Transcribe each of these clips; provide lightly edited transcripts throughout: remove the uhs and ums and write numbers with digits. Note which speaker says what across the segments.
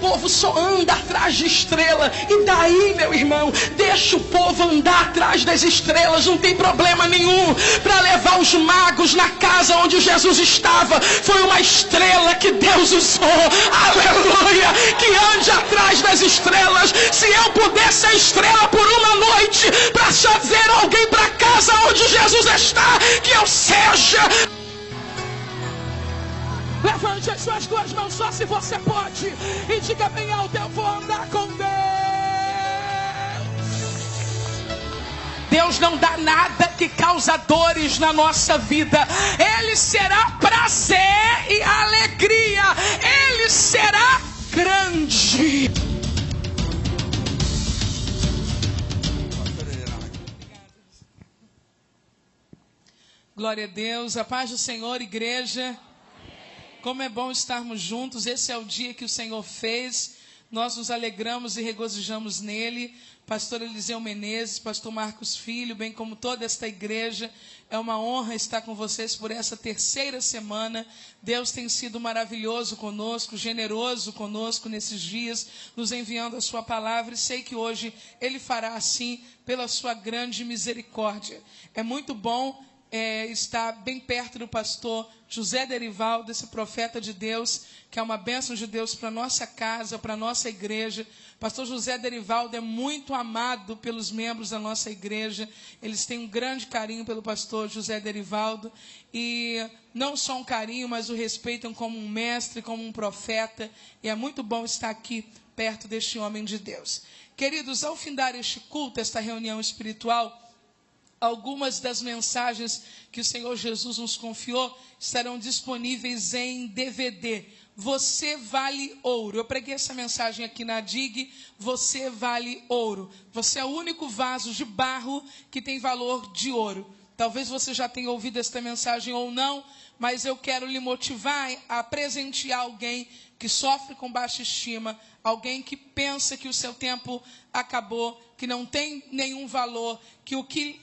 Speaker 1: povo só anda atrás de estrela. E daí, meu irmão, deixa o povo andar atrás das estrelas, não tem problema nenhum. Para levar os magos na casa onde Jesus estava, foi uma estrela que Deus usou. Aleluia! Que ande atrás das estrelas. Se eu pudesse a estrela por uma noite para trazer alguém para casa onde Jesus está, que eu seja. Levante as suas duas mãos só se você pode e diga bem alto: eu vou andar com Deus. Deus não dá nada que causa dores na nossa vida. Ele será prazer e alegria. Ele será grande. Glória a Deus. A paz do Senhor, igreja. Como é bom estarmos juntos. Esse é o dia que o Senhor fez. Nós nos alegramos e regozijamos nele. Pastor Eliseu Menezes, pastor Marcos Filho, bem como toda esta igreja. É uma honra estar com vocês por essa terceira semana. Deus tem sido maravilhoso conosco, generoso conosco nesses dias, nos enviando a sua palavra. E sei que hoje Ele fará assim pela sua grande misericórdia. É muito bom estar bem perto do pastor José Derivaldo, esse profeta de Deus, que é uma bênção de Deus para a nossa casa, para a nossa igreja. Pastor José Derivaldo é muito amado pelos membros da nossa igreja. Eles têm um grande carinho pelo pastor José Derivaldo. E não só um carinho, mas o respeitam como um mestre, como um profeta. E é muito bom estar aqui perto deste homem de Deus. Queridos, ao findar este culto, esta reunião espiritual, algumas das mensagens que o Senhor Jesus nos confiou estarão disponíveis em DVD. Você vale ouro. Eu preguei essa mensagem aqui na DIG. Você vale ouro. Você é o único vaso de barro que tem valor de ouro. Talvez você já tenha ouvido esta mensagem ou não, mas eu quero lhe motivar a presentear alguém que sofre com baixa estima, alguém que pensa que o seu tempo acabou, que não tem nenhum valor, que o que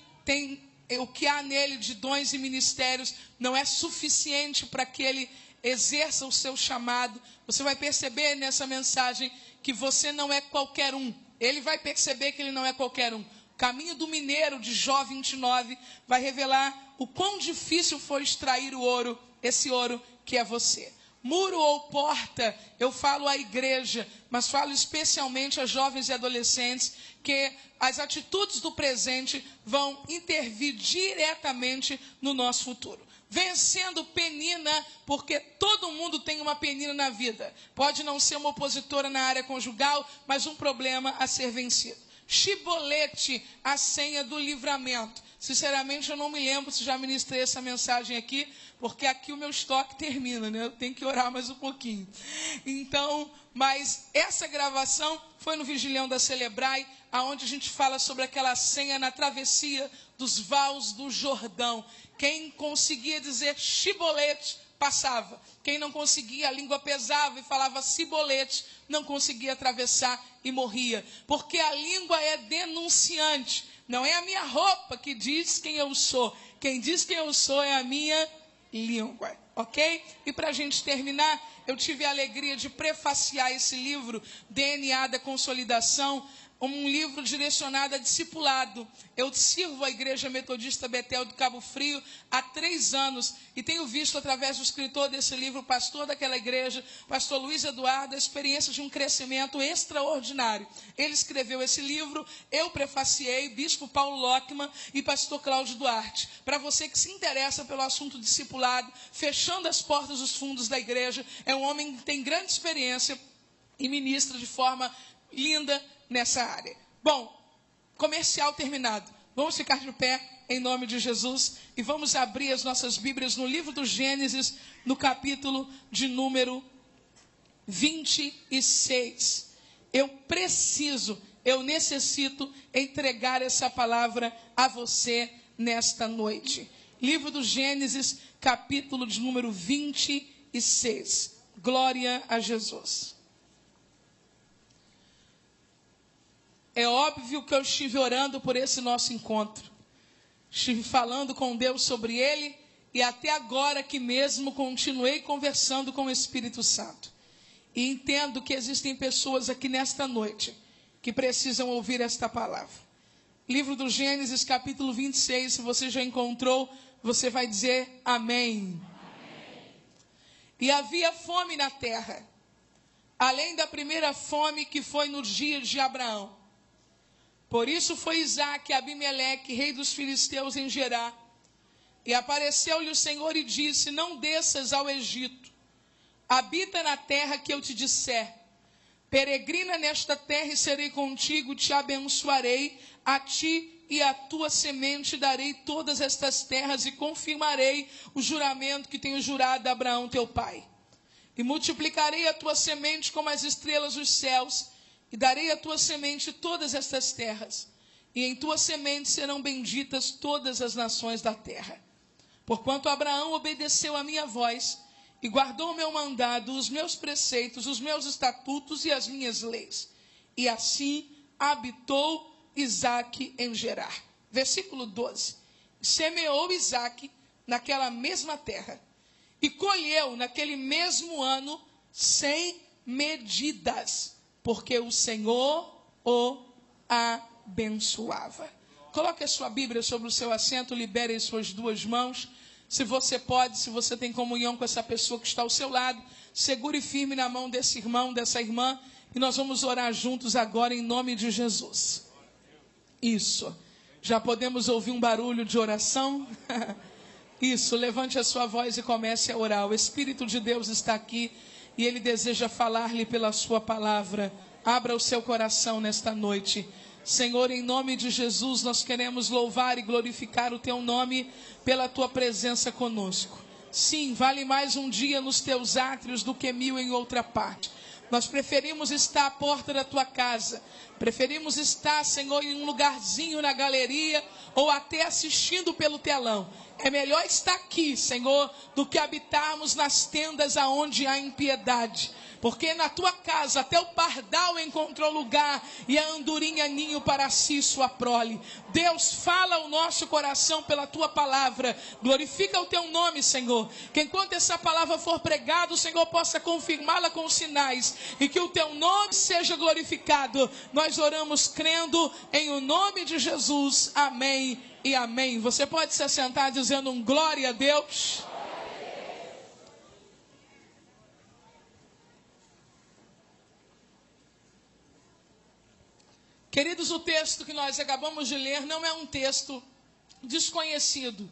Speaker 1: há nele de dons e ministérios não é suficiente para que ele exerça o seu chamado. Você vai perceber nessa mensagem que você não é qualquer um. Ele vai perceber que ele não é qualquer um. O caminho do mineiro de Jó 29 vai revelar o quão difícil foi extrair o ouro, esse ouro que é você. Muro ou porta, eu falo à igreja, mas falo especialmente a jovens e adolescentes, que as atitudes do presente vão intervir diretamente no nosso futuro. Vencendo penina, porque todo mundo tem uma penina na vida. Pode não ser uma opositora na área conjugal, mas um problema a ser vencido. Chibolete, a senha do livramento. Sinceramente, eu não me lembro se já ministrei essa mensagem aqui, porque aqui o meu estoque termina, né? Eu tenho que orar mais um pouquinho. Então, mas essa gravação foi no Vigilhão da Celebrai, aonde a gente fala sobre aquela senha na travessia dos vales do Jordão. Quem conseguia dizer chibolete, passava. Quem não conseguia, a língua pesava e falava cibolete, não conseguia atravessar e morria. Porque a língua é denunciante. Não é a minha roupa que diz quem eu sou. Quem diz quem eu sou é a minha língua. Ok? E para a gente terminar, eu tive a alegria de prefaciar esse livro, DNA da Consolidação, um livro direcionado a discipulado. Eu sirvo a Igreja Metodista Betel do Cabo Frio há 3 anos e tenho visto através do escritor desse livro, o pastor daquela igreja, pastor Luiz Eduardo, a experiência de um crescimento extraordinário. Ele escreveu esse livro, eu prefaciei, bispo Paulo Lockman e pastor Cláudio Duarte. Para você que se interessa pelo assunto discipulado, fechando as portas dos fundos da igreja, é um homem que tem grande experiência e ministra de forma linda nessa área. Bom, comercial terminado. Vamos ficar de pé em nome de Jesus e vamos abrir as nossas Bíblias no livro do Gênesis, no capítulo de número 26. Eu necessito entregar essa palavra a você nesta noite. Livro do Gênesis, capítulo de número 26. Glória a Jesus. É óbvio que eu estive orando por esse nosso encontro. Estive falando com Deus sobre ele e até agora aqui mesmo continuei conversando com o Espírito Santo. E entendo que existem pessoas aqui nesta noite que precisam ouvir esta palavra. Livro do Gênesis, capítulo 26, se você já encontrou, você vai dizer amém. Amém. E havia fome na terra, além da primeira fome que foi nos dias de Abraão. Por isso foi Isaque, Abimeleque, rei dos filisteus, em Gerar. E apareceu-lhe o Senhor e disse: não desças ao Egito, habita na terra que eu te disser. Peregrina nesta terra e serei contigo, te abençoarei, a ti e à tua semente darei todas estas terras e confirmarei o juramento que tenho jurado a Abraão teu pai. E multiplicarei a tua semente como as estrelas dos céus, e darei à tua semente todas estas terras, e em tua semente serão benditas todas as nações da terra. Porquanto Abraão obedeceu a minha voz, e guardou o meu mandado, os meus preceitos, os meus estatutos e as minhas leis. E assim habitou Isaque em Gerar. Versículo 12. Semeou Isaque naquela mesma terra, e colheu naquele mesmo ano 100 medidas, porque o Senhor o abençoava. Coloque a sua Bíblia sobre o seu assento, libere as suas duas mãos. Se você pode, se você tem comunhão com essa pessoa que está ao seu lado, segure firme na mão desse irmão, dessa irmã, e nós vamos orar juntos agora em nome de Jesus. Isso. Já podemos ouvir um barulho de oração? Isso, levante a sua voz e comece a orar. O Espírito de Deus está aqui e Ele deseja falar-lhe pela sua palavra. Abra o seu coração nesta noite. Senhor, em nome de Jesus, nós queremos louvar e glorificar o Teu nome pela Tua presença conosco. Sim, vale mais um dia nos Teus átrios do que 1000 em outra parte. Nós preferimos estar à porta da Tua casa. Preferimos estar, Senhor, em um lugarzinho na galeria ou até assistindo pelo telão. É melhor estar aqui, Senhor, do que habitarmos nas tendas aonde há impiedade. Porque na tua casa até o pardal encontrou lugar e a andorinha ninho para si sua prole. Deus, fala ao nosso coração pela tua palavra. Glorifica o teu nome, Senhor. Que enquanto essa palavra for pregada, o Senhor possa confirmá-la com sinais. E que o teu nome seja glorificado. Nós oramos crendo em o nome de Jesus. Amém e amém. Você pode se assentar dizendo um glória a Deus. Queridos, o texto que nós acabamos de ler não é um texto desconhecido.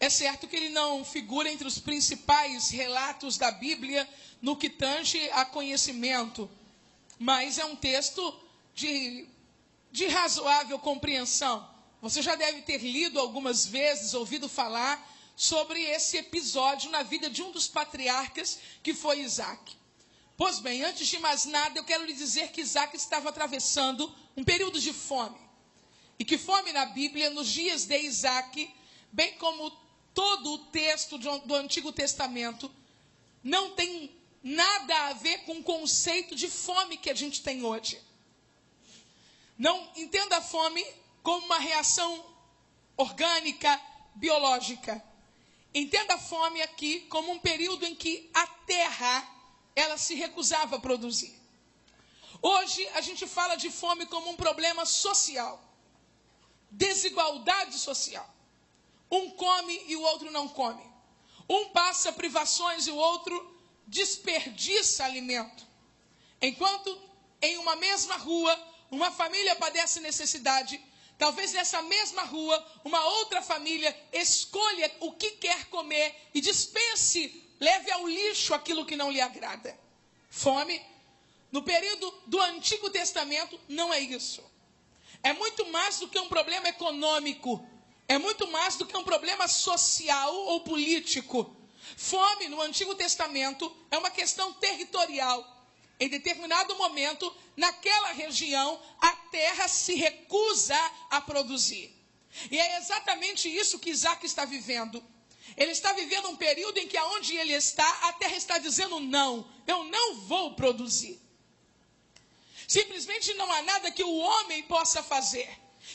Speaker 1: É certo que ele não figura entre os principais relatos da Bíblia no que tange a conhecimento, mas é um texto de razoável compreensão. Você já deve ter lido algumas vezes, ouvido falar sobre esse episódio na vida de um dos patriarcas, que foi Isaque. Pois bem, antes de mais nada, eu quero lhe dizer que Isaque estava atravessando um período de fome. E que fome na Bíblia, nos dias de Isaque, bem como todo o texto do Antigo Testamento, não tem nada a ver com o conceito de fome que a gente tem hoje. Não entenda a fome como uma reação orgânica, biológica. Entenda a fome aqui como um período em que a terra, ela se recusava a produzir. Hoje a gente fala de fome como um problema social. Desigualdade social. Um come e o outro não come. Um passa privações e o outro desperdiça alimento. Enquanto em uma mesma rua, uma família padece necessidade, talvez nessa mesma rua, uma outra família escolha o que quer comer e dispense, leve ao lixo aquilo que não lhe agrada. Fome, no período do Antigo Testamento, não é isso. É muito mais do que um problema econômico. É muito mais do que um problema social ou político. Fome, no Antigo Testamento, é uma questão territorial. Em determinado momento, naquela região, a terra se recusa a produzir. E é exatamente isso que Isaque está vivendo. Ele está vivendo um período em que aonde ele está, a terra está dizendo não, eu não vou produzir. Simplesmente não há nada que o homem possa fazer,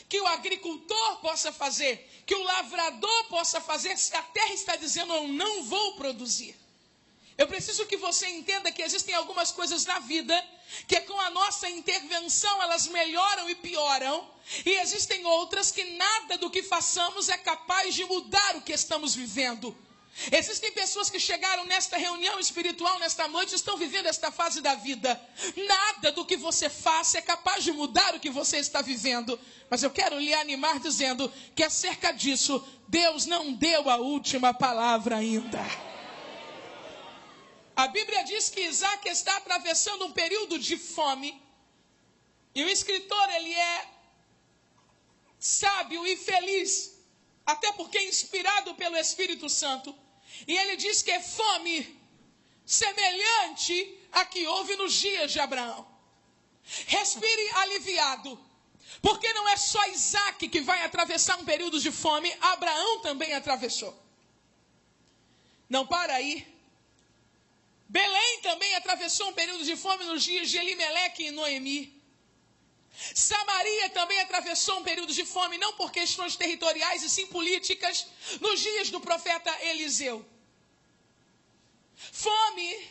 Speaker 1: que o agricultor possa fazer, que o lavrador possa fazer, se a terra está dizendo eu não vou produzir. Eu preciso que você entenda que existem algumas coisas na vida que com a nossa intervenção elas melhoram e pioram. E existem outras que nada do que façamos é capaz de mudar o que estamos vivendo. Existem pessoas que chegaram nesta reunião espiritual, nesta noite, estão vivendo esta fase da vida. Nada do que você faça é capaz de mudar o que você está vivendo. Mas eu quero lhe animar dizendo que acerca disso, Deus não deu a última palavra ainda. A Bíblia diz que Isaac está atravessando um período de fome. E o escritor, ele é sábio e feliz, até porque é inspirado pelo Espírito Santo. E ele diz que é fome semelhante à que houve nos dias de Abraão. Respire aliviado, porque não é só Isaac que vai atravessar um período de fome, Abraão também atravessou. Não para aí. Belém também atravessou um período de fome nos dias de Elimeleque e Noemi. Samaria também atravessou um período de fome, não por questões territoriais e sim políticas, nos dias do profeta Eliseu. Fome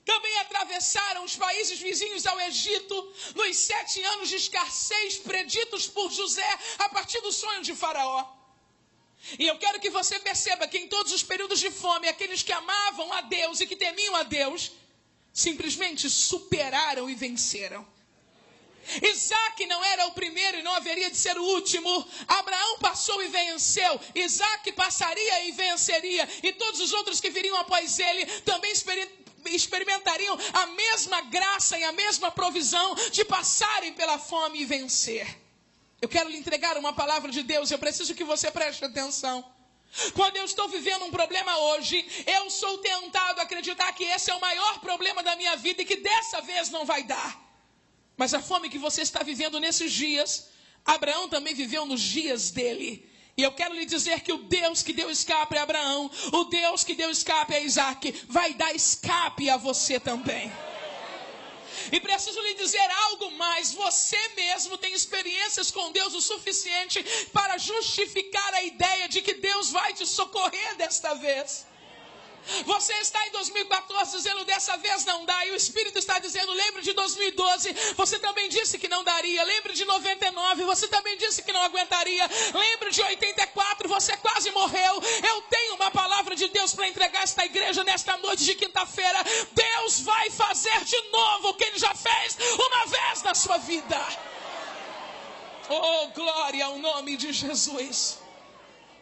Speaker 1: também atravessaram os países vizinhos ao Egito, nos 7 anos de escassez preditos por José a partir do sonho de Faraó. E eu quero que você perceba que em todos os períodos de fome, aqueles que amavam a Deus e que temiam a Deus, simplesmente superaram e venceram. Isaac não era o primeiro e não haveria de ser o último. Abraão passou e venceu. Isaac passaria e venceria. E todos os outros que viriam após ele também experimentariam a mesma graça e a mesma provisão de passarem pela fome e vencer. Eu quero lhe entregar uma palavra de Deus. Eu preciso que você preste atenção. Quando eu estou vivendo um problema hoje, eu sou tentado a acreditar que esse é o maior problema da minha vida e que dessa vez não vai dar. Mas a fome que você está vivendo nesses dias, Abraão também viveu nos dias dele. E eu quero lhe dizer que o Deus que deu escape a Abraão, o Deus que deu escape a Isaac, vai dar escape a você também. E preciso lhe dizer algo mais, você mesmo tem experiências com Deus o suficiente para justificar a ideia de que Deus vai te socorrer desta vez. Você está em 2014 dizendo dessa vez não dá, e o Espírito está dizendo lembre de 2012, você também disse que não daria. Lembre de 99, você também disse que não aguentaria. Lembre de 84, você quase morreu. Eu tenho uma palavra de Deus para entregar esta igreja nesta noite de quinta-feira. Deus vai fazer de novo o que Ele já fez uma vez na sua vida. Oh, glória ao nome de Jesus.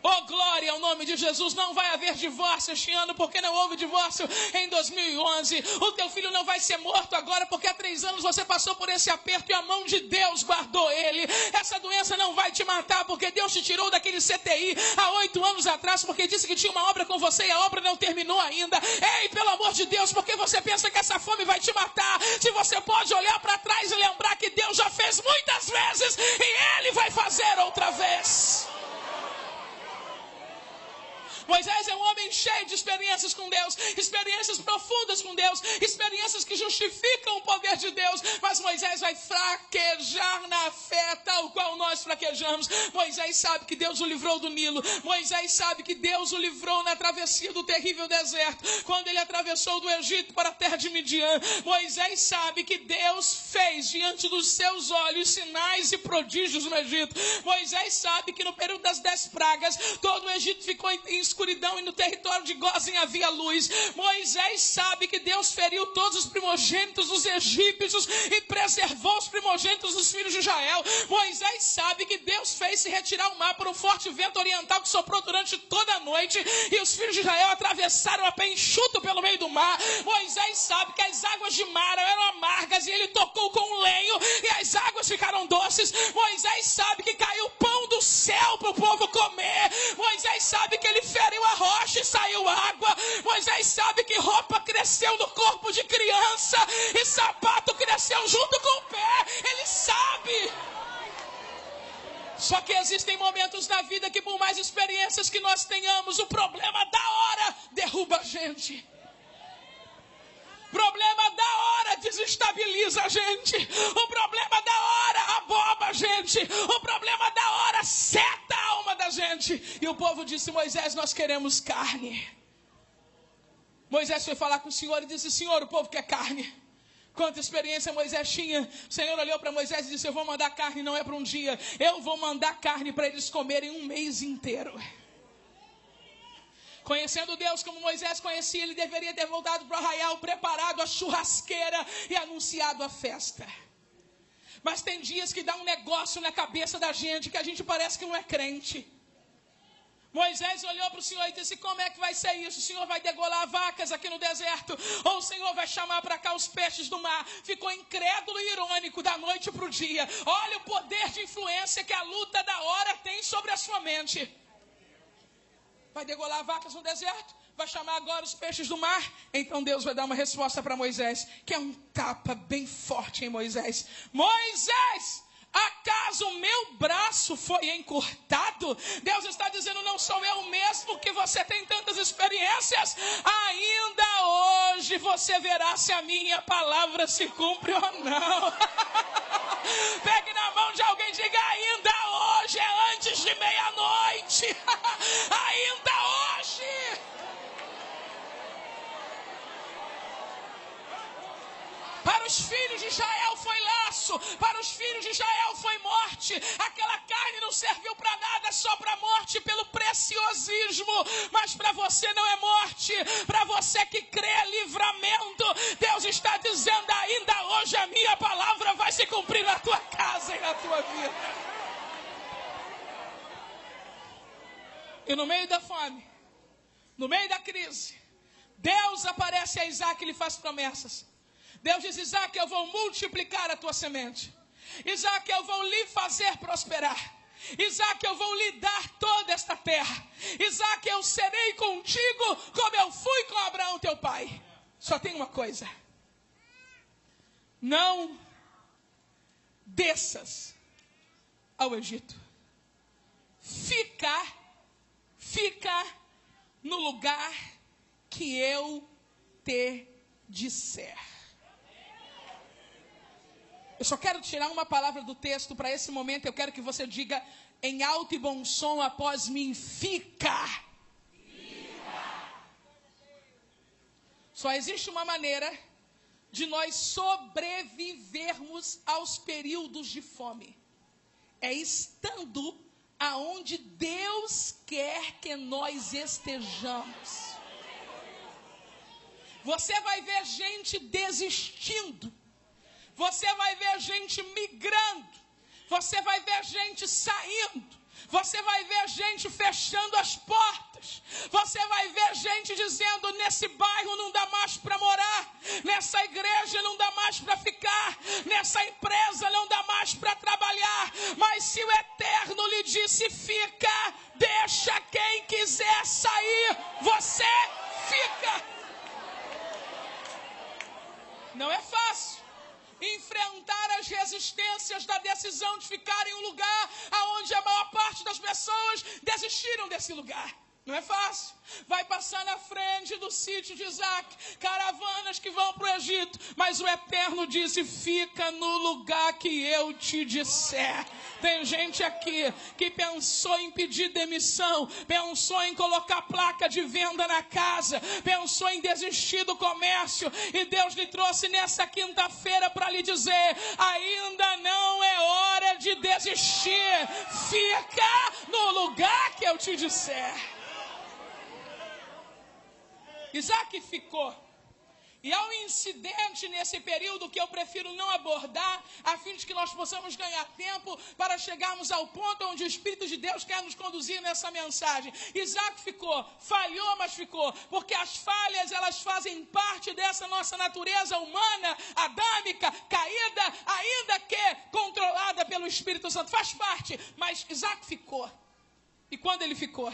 Speaker 1: Oh, glória ao nome de Jesus. Não vai haver divórcio este ano, porque não houve divórcio em 2011. O teu filho não vai ser morto agora, porque há 3 anos você passou por esse aperto e a mão de Deus guardou ele. Essa doença não vai te matar, porque Deus te tirou daquele CTI há 8 anos atrás, porque disse que tinha uma obra com você e a obra não terminou ainda. Ei, pelo amor de Deus, porque você pensa que essa fome vai te matar? Se você pode olhar para trás e lembrar que Deus já fez muitas vezes e Ele vai fazer outra vez. Moisés é um homem cheio de experiências com Deus, experiências profundas com Deus, experiências que justificam o poder de Deus, mas Moisés vai fraquejar na fé tal qual nós fraquejamos. Moisés sabe que Deus o livrou do Nilo, Moisés sabe que Deus o livrou na travessia do terrível deserto, quando ele atravessou do Egito para a terra de Midian. Moisés sabe que Deus fez diante dos seus olhos sinais e prodígios no Egito. Moisés sabe que no período das 10 pragas, todo o Egito ficou em escuridão e no território de Gósen havia luz. Moisés sabe que Deus feriu todos os primogênitos dos egípcios e preservou os primogênitos dos filhos de Israel. Moisés sabe que Deus fez se retirar o mar por um forte vento oriental que soprou durante toda a noite e os filhos de Israel atravessaram a pé enxuto pelo meio do mar. Moisés sabe que as águas de Mara eram amargas e ele tocou com um lenho e as águas ficaram doces. Moisés sabe que caiu pão do céu para o povo comer. Moisés sabe que ele feriu a rocha e saiu água. Moisés sabe que roupa cresceu no corpo de criança e sapato cresceu junto com o pé. Ele sabe. Só que existem momentos na vida que por mais experiências que nós tenhamos, o problema da hora derruba a gente. O problema da hora desestabiliza a gente. O problema da hora aboba a gente. O problema da hora seta a alma da gente. E o povo disse: Moisés, nós queremos carne. Moisés foi falar com o Senhor e disse: Senhor, o povo quer carne. Quanta experiência Moisés tinha. O Senhor olhou para Moisés e disse: eu vou mandar carne, não é para um dia. Eu vou mandar carne para eles comerem um mês inteiro. Conhecendo Deus como Moisés conhecia, ele deveria ter voltado para o arraial, preparado a churrasqueira e anunciado a festa. Mas tem dias que dá um negócio na cabeça da gente, que a gente parece que não é crente. Moisés olhou para o Senhor e disse: como é que vai ser isso? O Senhor vai degolar vacas aqui no deserto? Ou o Senhor vai chamar para cá os peixes do mar? Ficou incrédulo e irônico da noite para o dia. Olha o poder de influência que a luta da hora tem sobre a sua mente. Vai degolar vacas no deserto? Vai chamar agora os peixes do mar? Então Deus vai dar uma resposta para Moisés, que é um tapa bem forte em Moisés. Moisés, acaso o meu braço foi encurtado? Deus está dizendo: não sou eu mesmo que você tem tantas experiências. Ainda hoje você verá se a minha palavra se cumpre ou não. Pegue na mão de alguém e diga: ainda hoje, é antes de meia-noite. Ainda hoje. Para os filhos de Israel foi laço, para os filhos de Israel foi morte. Aquela carne não serviu para nada, só para morte pelo preciosismo. Mas para você não é morte, para você que crê é livramento. Deus está dizendo: ainda hoje a minha palavra vai se cumprir na tua casa e na tua vida. E no meio da fome, no meio da crise, Deus aparece a Isaac e lhe faz promessas. Deus diz: Isaac, eu vou multiplicar a tua semente. Isaac, eu vou lhe fazer prosperar. Isaac, eu vou lhe dar toda esta terra. Isaac, eu serei contigo como eu fui com Abraão teu pai. Só tem uma coisa: não desças ao Egito. Fica no lugar que eu te disser. Eu só quero tirar uma palavra do texto para esse momento. Eu quero que você diga em alto e bom som após mim: fica. Só existe uma maneira de nós sobrevivermos aos períodos de fome. É estando aonde Deus quer que nós estejamos. Você vai ver gente desistindo. Você vai ver gente migrando. Você vai ver gente saindo. Você vai ver gente fechando as portas. Você vai ver gente dizendo: nesse bairro não dá mais para morar. Nessa igreja não dá mais para ficar. Nessa empresa não dá mais para trabalhar. Mas se o Eterno lhe disse: fica, deixa quem quiser sair. Você fica. Não é fácil enfrentar as resistências da decisão de ficar em um lugar onde a maior parte das pessoas desistiram desse lugar. Não é fácil. Vai passar na frente do sítio de Isaac caravanas que vão para o Egito. Mas o Eterno disse: fica no lugar que eu te disser. Tem gente aqui que pensou em pedir demissão, pensou em colocar placa de venda na casa, pensou em desistir do comércio. E Deus lhe trouxe nessa quinta-feira para lhe dizer: ainda não é hora de desistir. Fica no lugar que eu te disser. Isaac ficou. E há um incidente nesse período que eu prefiro não abordar, a fim de que nós possamos ganhar tempo para chegarmos ao ponto onde o Espírito de Deus quer nos conduzir nessa mensagem. Isaac ficou, falhou, mas ficou, porque as falhas, elas fazem parte dessa nossa natureza humana, adâmica, caída, ainda que controlada pelo Espírito Santo, faz parte. Mas Isaac ficou. E quando ele ficou,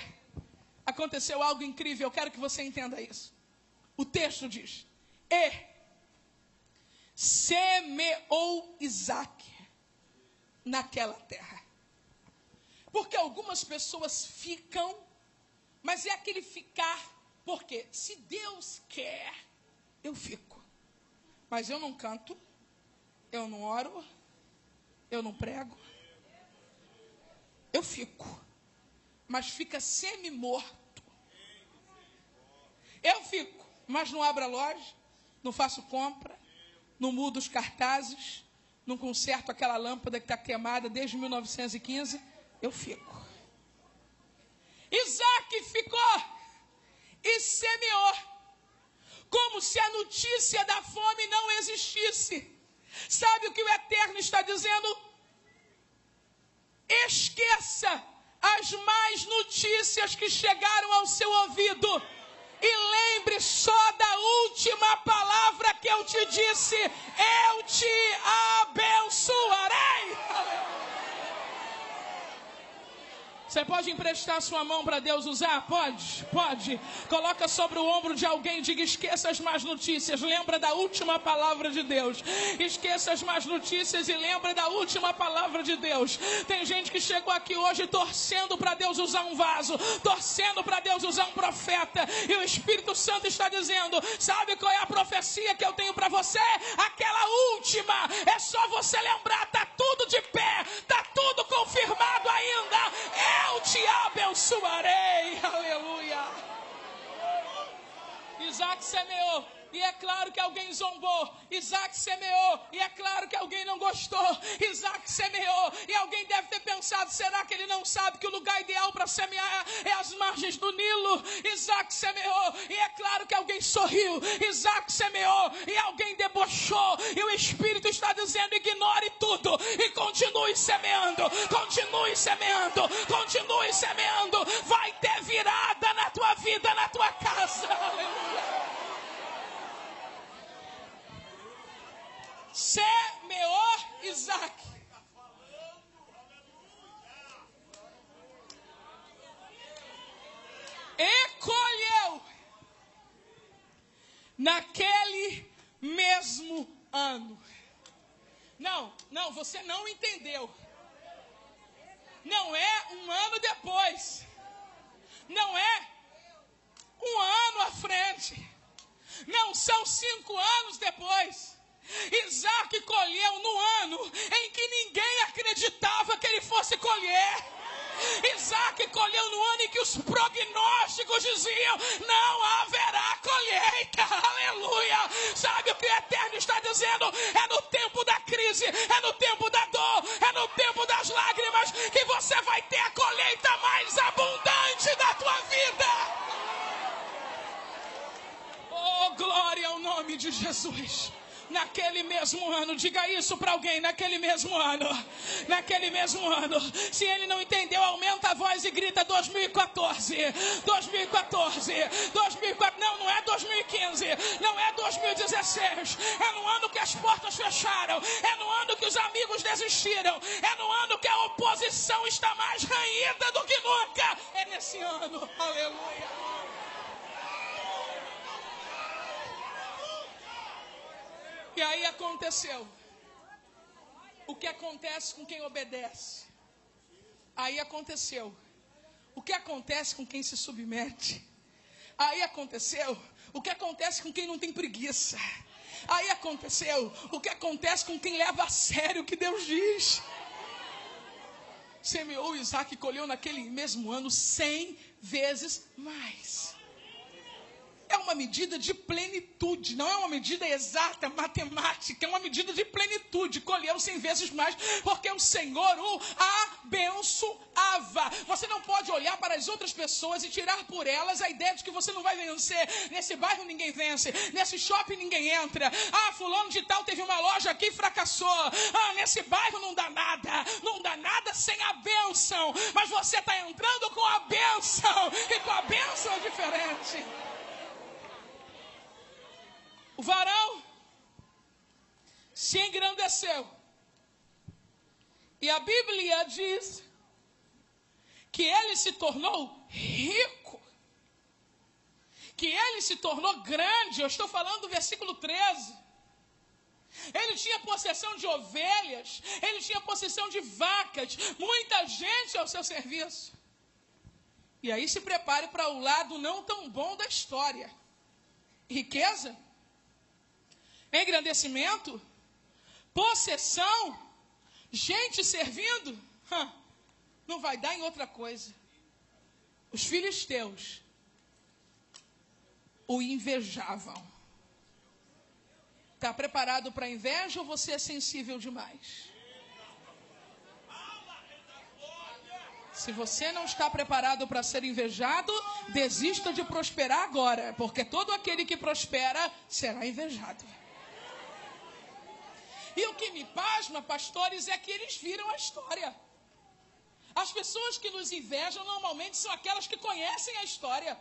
Speaker 1: aconteceu algo incrível. Eu quero que você entenda isso. O texto diz: e semeou Isaac naquela terra. Porque algumas pessoas ficam, mas é aquele ficar, porque se Deus quer, eu fico. Mas eu não canto, eu não oro, eu não prego, eu fico. Mas fica semi-morto. Eu fico, mas não abro a loja, não faço compra, não mudo os cartazes, não conserto aquela lâmpada que está queimada desde 1915, eu fico. Isaac ficou e semeou, como se a notícia da fome não existisse. Sabe o que o Eterno está dizendo? Esqueça as más notícias que chegaram ao seu ouvido e lembre só da última palavra que eu te disse: eu te abençoarei. Você pode emprestar a sua mão para Deus usar? Pode, pode. Coloca sobre o ombro de alguém e diga: esqueça as más notícias, lembra da última palavra de Deus. Esqueça as más notícias e lembra da última palavra de Deus. Tem gente que chegou aqui hoje torcendo para Deus usar um vaso, torcendo para Deus usar um profeta, e o Espírito Santo está dizendo: sabe qual é a profecia que eu tenho para você? Aquela última, é só você lembrar, está tudo de pé, está tudo confirmado ainda. Eu te abençoarei, aleluia. Isaac semeou, e é claro que alguém zombou. Isaac semeou, e é claro que alguém não gostou. Isaac semeou, e alguém deve ter pensado: será que ele não sabe que o lugar ideal para semear é as margens do Nilo? Isaac semeou, e é claro que alguém sorriu. Isaac semeou, e alguém debochou. E o Espírito está dizendo: ignore tudo e continue semeando, continue semeando, continue semeando. Vai ter virada na tua vida, na tua casa, aleluia. Semeou Isaac. E colheu naquele mesmo ano. Não, você não entendeu. Não é um ano depois. Não é um ano à frente. Não são 5 anos depois. Isaac colheu no ano em que ninguém acreditava que ele fosse colher. Isaac colheu no ano em que os prognósticos diziam: não haverá colheita, aleluia. Sabe o que o Eterno está dizendo? É no tempo da crise, é no tempo da dor, é no tempo das lágrimas que você vai ter a colheita mais abundante da tua vida. Oh, glória ao nome de Jesus. Naquele mesmo ano, diga isso para alguém: naquele mesmo ano, naquele mesmo ano. Se ele não entendeu, aumenta a voz e grita: 2014, 2014, 2014. Não é 2015, não é 2016. É no ano que as portas fecharam, é no ano que os amigos desistiram, é no ano que a oposição está mais ranhida do que nunca. É nesse ano, aleluia. E aí aconteceu o que acontece com quem obedece. Aí aconteceu o que acontece com quem se submete. Aí aconteceu o que acontece com quem não tem preguiça. Aí aconteceu o que acontece com quem leva a sério o que Deus diz. Semeou Isaac e colheu naquele mesmo ano 100 vezes mais. É uma medida de plenitude, não é uma medida exata, matemática, é uma medida de plenitude. Colheu 100 vezes mais, porque o Senhor o abençoava. Você não pode olhar para as outras pessoas e tirar por elas a ideia de que você não vai vencer. Nesse bairro ninguém vence, nesse shopping ninguém entra. Ah, fulano de tal teve uma loja aqui e fracassou. Ah, nesse bairro não dá nada sem a bênção. Mas você está entrando com a bênção, e com a bênção é diferente. O varão se engrandeceu. E a Bíblia diz que ele se tornou rico. Que ele se tornou grande. Eu estou falando do versículo 13. Ele tinha possessão de ovelhas. Ele tinha possessão de vacas. Muita gente ao seu serviço. E aí se prepare para o lado não tão bom da história. Riqueza, engrandecimento, possessão, gente servindo, não vai dar em outra coisa. Os filisteus o invejavam. Está preparado para a inveja ou você é sensível demais? Se você não está preparado para ser invejado, desista de prosperar agora, porque todo aquele que prospera será invejado. E o que me pasma, pastores, é que eles viram a história. As pessoas que nos invejam normalmente são aquelas que conhecem a história.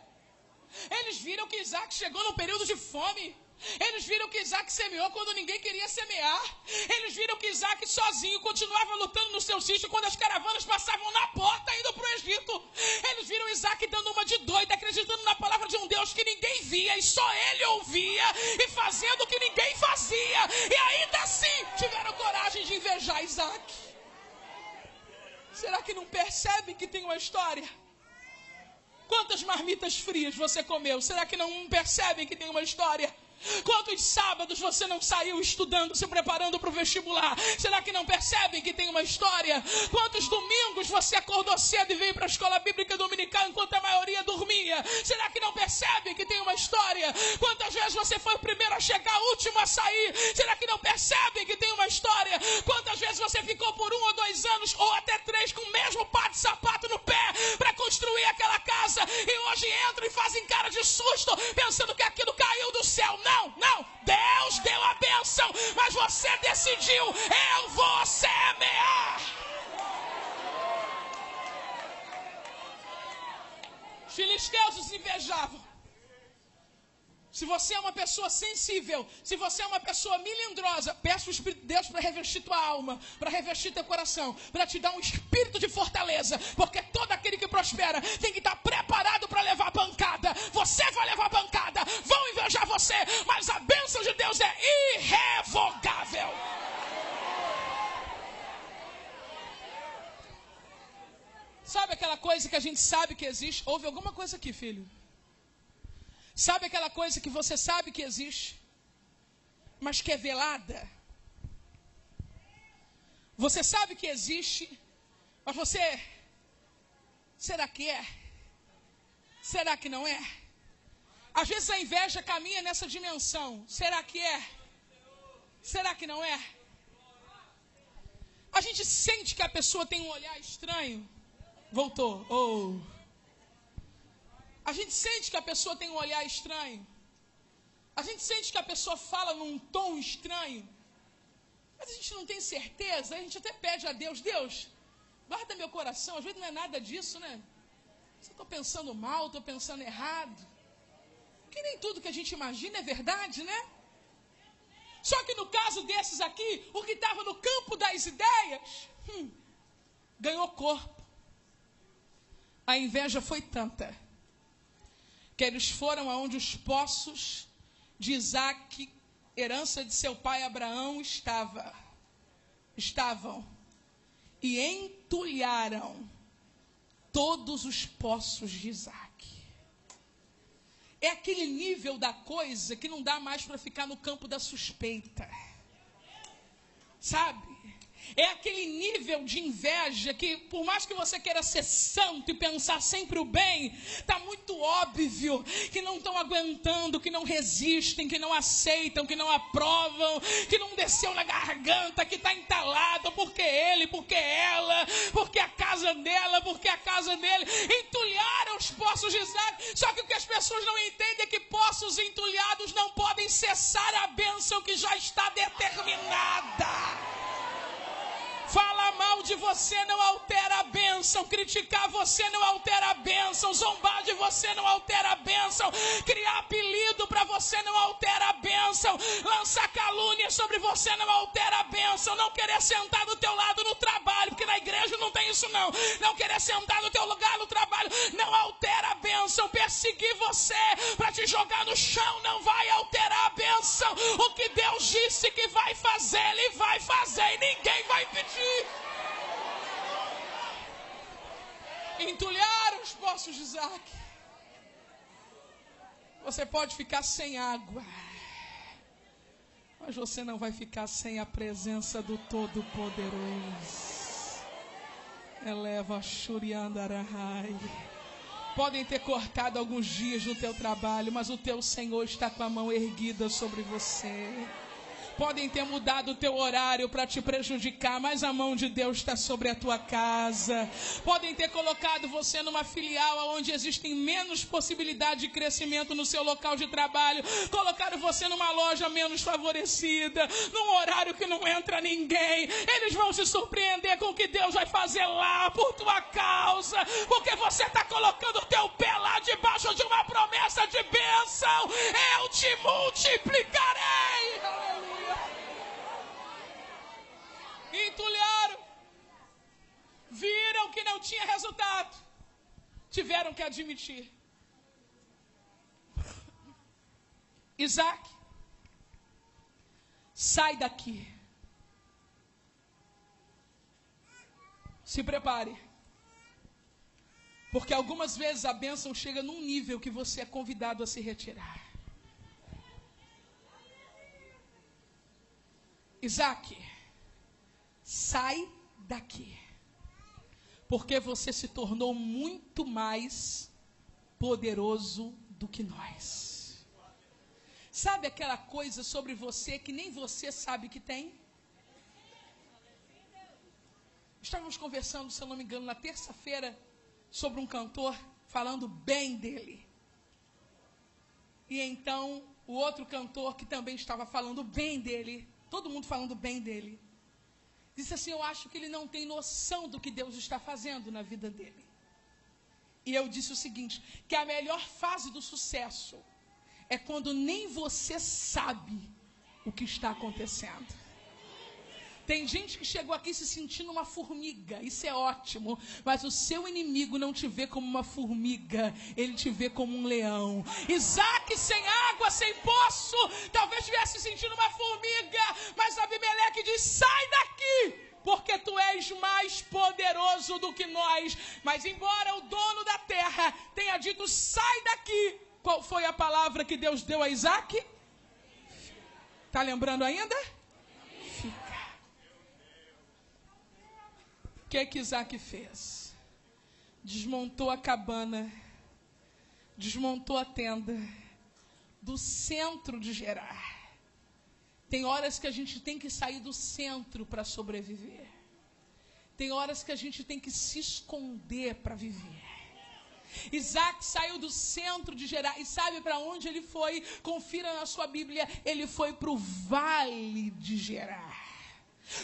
Speaker 1: Eles viram que Isaac chegou num período de fome. Eles viram que Isaac semeou quando ninguém queria semear. Eles viram que Isaac sozinho continuava lutando no seu sítio quando as caravanas passavam na porta indo para o Egito. Eles viram Isaac dando uma de doido, acreditando na palavra de um Deus que ninguém via e só ele ouvia, e fazendo o que ninguém fazia. E ainda assim tiveram coragem de invejar Isaac. Será que não percebem que tem uma história? Quantas marmitas frias você comeu? Será que não percebem que tem uma história? Quantos sábados você não saiu estudando, se preparando para o vestibular? Será que não percebem que tem uma história? Quantos domingos você acordou cedo e veio para a escola bíblica dominical enquanto a maioria dormia? Será que não percebem que tem uma história? Quantas vezes você foi o primeiro a chegar, o último a sair? Será que não percebem que tem uma história? Quantas vezes você ficou por 1 ou 2 anos, ou até 3, com o mesmo par de sapato no pé para construir aquela casa, e hoje entram e fazem cara de susto, pensando que aquilo caiu do céu? Não, Deus deu a bênção, mas você decidiu, eu vou semear. Os filisteus os invejavam. Se você é uma pessoa sensível, se você é uma pessoa melindrosa, peça o Espírito de Deus para revestir tua alma, para revestir teu coração, para te dar um espírito de fortaleza, porque todo aquele que prospera tem que estar preparado para levar pancada. Você vai levar pancada, vão invejar você, mas a bênção de Deus é irrevogável. Sabe aquela coisa que a gente sabe que existe? Houve alguma coisa aqui, filho? Sabe aquela coisa que você sabe que existe, mas que é velada? Você sabe que existe, mas você... Será que é? Será que não é? Às vezes a inveja caminha nessa dimensão. Será que é? Será que não é? A gente sente que a pessoa tem um olhar estranho. Voltou. Oh... A gente sente que a pessoa tem um olhar estranho. A gente sente que a pessoa fala num tom estranho. Mas a gente não tem certeza. A gente até pede a Deus, Deus, guarda meu coração. Às vezes não é nada disso, né? Se eu estou pensando mal, estou pensando errado. Que nem tudo que a gente imagina é verdade, né? Só que no caso desses aqui, o que estava no campo das ideias, ganhou corpo. A inveja foi tanta que eles foram aonde os poços de Isaac, herança de seu pai Abraão, estavam, e entulharam todos os poços de Isaac. É aquele nível da coisa que não dá mais para ficar no campo da suspeita, sabe? É aquele nível de inveja que, por mais que você queira ser santo e pensar sempre o bem, está muito óbvio que não estão aguentando, que não resistem, que não aceitam, que não aprovam, que não desceu na garganta, que está entalado, porque ele, porque ela, porque a casa dela, porque a casa dele. Entulharam os poços de Isaac. Só que o que as pessoas não entendem é que poços entulhados não podem cessar a bênção que já está determinada. Falar mal de você não altera a bênção. Criticar você não altera a bênção. Zombar de você não altera a bênção. Criar apelido para você não altera a bênção. Lançar calúnia sobre você não altera a bênção. Não querer sentar do teu lado no trabalho, porque na igreja não tem isso não. Não querer sentar no teu lugar no trabalho não altera a bênção. Perseguir você para te jogar no chão não vai alterar a bênção. O que Deus disse que vai fazer, Ele vai fazer e ninguém vai impedir. Entulharam os poços de Isaac. Você pode ficar sem água, mas você não vai ficar sem a presença do Todo-Poderoso. Eleva a Shuriandarahai. Podem ter cortado alguns dias no teu trabalho, mas o teu Senhor está com a mão erguida sobre você. Podem ter mudado o teu horário para te prejudicar, mas a mão de Deus está sobre a tua casa. Podem ter colocado você numa filial onde existem menos possibilidade de crescimento no seu local de trabalho. Colocaram você numa loja menos favorecida, num horário que não entra ninguém. Eles vão se surpreender com o que Deus vai fazer lá por tua causa, porque você está colocando o teu pé lá debaixo de uma promessa de bênção. Eu te multiplicarei. Aleluia. Entulharam, viram que não tinha resultado, tiveram que admitir. Isaac, sai daqui. Se prepare, porque algumas vezes a bênção chega num nível que você é convidado a se retirar. Isaac, sai daqui, porque você se tornou muito mais poderoso do que nós. Sabe aquela coisa sobre você que nem você sabe que tem? Estávamos conversando, se eu não me engano, na terça-feira, sobre um cantor falando bem dele. E então, o outro cantor que também estava falando bem dele, todo mundo falando bem dele, disse assim: eu acho que ele não tem noção do que Deus está fazendo na vida dele. E eu disse o seguinte, que a melhor fase do sucesso é quando nem você sabe o que está acontecendo. Tem gente que chegou aqui se sentindo uma formiga, isso é ótimo, mas o seu inimigo não te vê como uma formiga, ele te vê como um leão. Isaac sem água, sem poço, talvez estivesse se sentindo uma formiga, mas Abimeleque diz: sai daqui, porque tu és mais poderoso do que nós. Mas embora o dono da terra tenha dito: sai daqui, qual foi a palavra que Deus deu a Isaac? Está lembrando ainda? Fica. O que Isaac fez? Desmontou a cabana, desmontou a tenda do centro de Gerar. Tem horas que a gente tem que sair do centro para sobreviver. Tem horas que a gente tem que se esconder para viver. Isaac saiu do centro de Gerar. E sabe para onde ele foi? Confira na sua Bíblia. Ele foi para o vale de Gerar.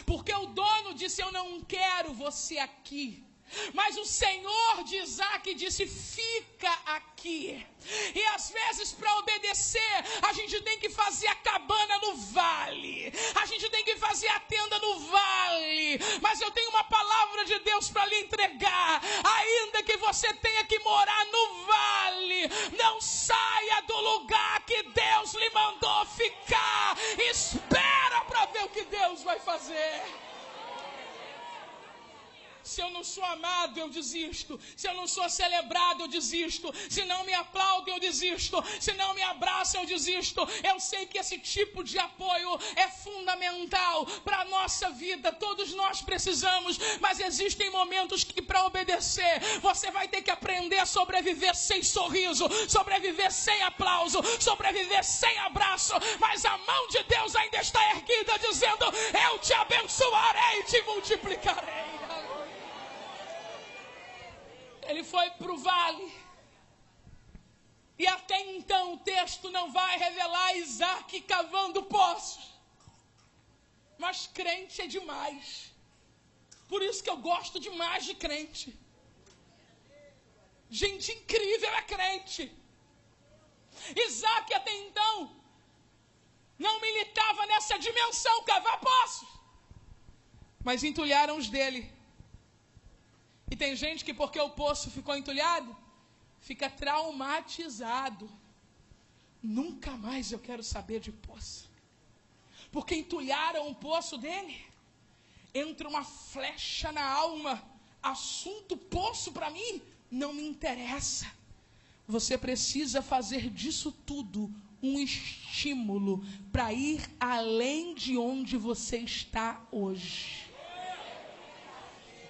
Speaker 1: Porque o dono disse: eu não quero você aqui. Mas o Senhor de Isaac disse: fica aqui. E às vezes, para obedecer, a gente tem que fazer a cabana no vale, a gente tem que fazer a tenda no vale. Mas eu tenho uma palavra de Deus para lhe entregar. Ainda que você tenha que morar no vale, não saia do lugar que Deus lhe mandou ficar. Espera para ver o que Deus vai fazer. Se eu não sou amado, eu desisto. Se eu não sou celebrado, eu desisto. Se não me aplaudem, eu desisto. Se não me abraçam, eu desisto. Eu sei que esse tipo de apoio é fundamental para a nossa vida. Todos nós precisamos. Mas existem momentos que, para obedecer, você vai ter que aprender a sobreviver sem sorriso, sobreviver sem aplauso, sobreviver sem abraço. Mas a mão de Deus ainda está erguida, dizendo: eu te abençoarei e te multiplicarei. Ele foi para o vale. E até então o texto não vai revelar Isaac cavando poços. Mas crente é demais. Por isso que eu gosto demais de crente. Gente incrível é crente. Isaac até então não militava nessa dimensão, cavar poços. Mas entulharam os dele. E tem gente que, porque o poço ficou entulhado, fica traumatizado. Nunca mais eu quero saber de poço. Porque entulharam o poço dele. Entra uma flecha na alma. Assunto poço para mim não me interessa. Você precisa fazer disso tudo um estímulo para ir além de onde você está hoje.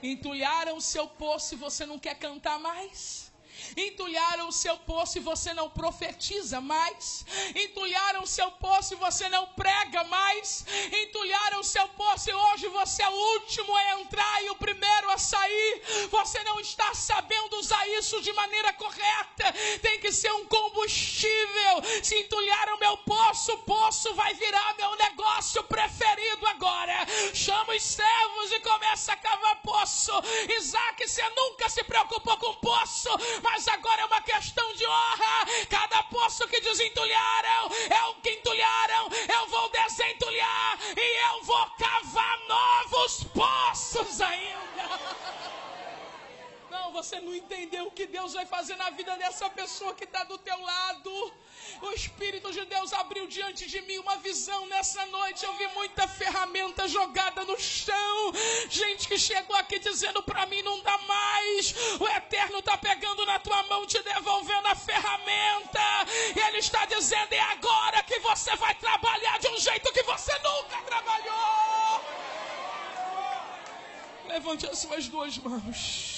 Speaker 1: Entulharam o seu poço e você não quer cantar mais. Entulharam o seu poço e você não profetiza mais. Entulharam o seu poço e você não prega mais. Entulharam o seu poço e hoje você é o último a entrar e o primeiro a sair. Você não está sabendo usar isso de maneira correta. Tem que ser um combustível. Se entulharam o meu poço, o poço vai virar meu negócio preferido agora. Chama os servos e começa a cavar poço. Isaac, você nunca se preocupou com poço, mas agora é uma questão de honra. Cada poço que desentulharam, é o que entulharam, eu vou desentulhar e eu vou cavar novos poços ainda. Não, você não entendeu o que Deus vai fazer na vida dessa pessoa que está do teu lado. O Espírito de Deus abriu diante de mim uma visão nessa noite. Eu vi muita ferramenta jogada no chão. Gente que chegou aqui dizendo para mim, não dá mais. O Eterno está pegando na tua mão, te devolvendo a ferramenta. E Ele está dizendo, é agora que você vai trabalhar de um jeito que você nunca trabalhou. Levante as suas duas mãos.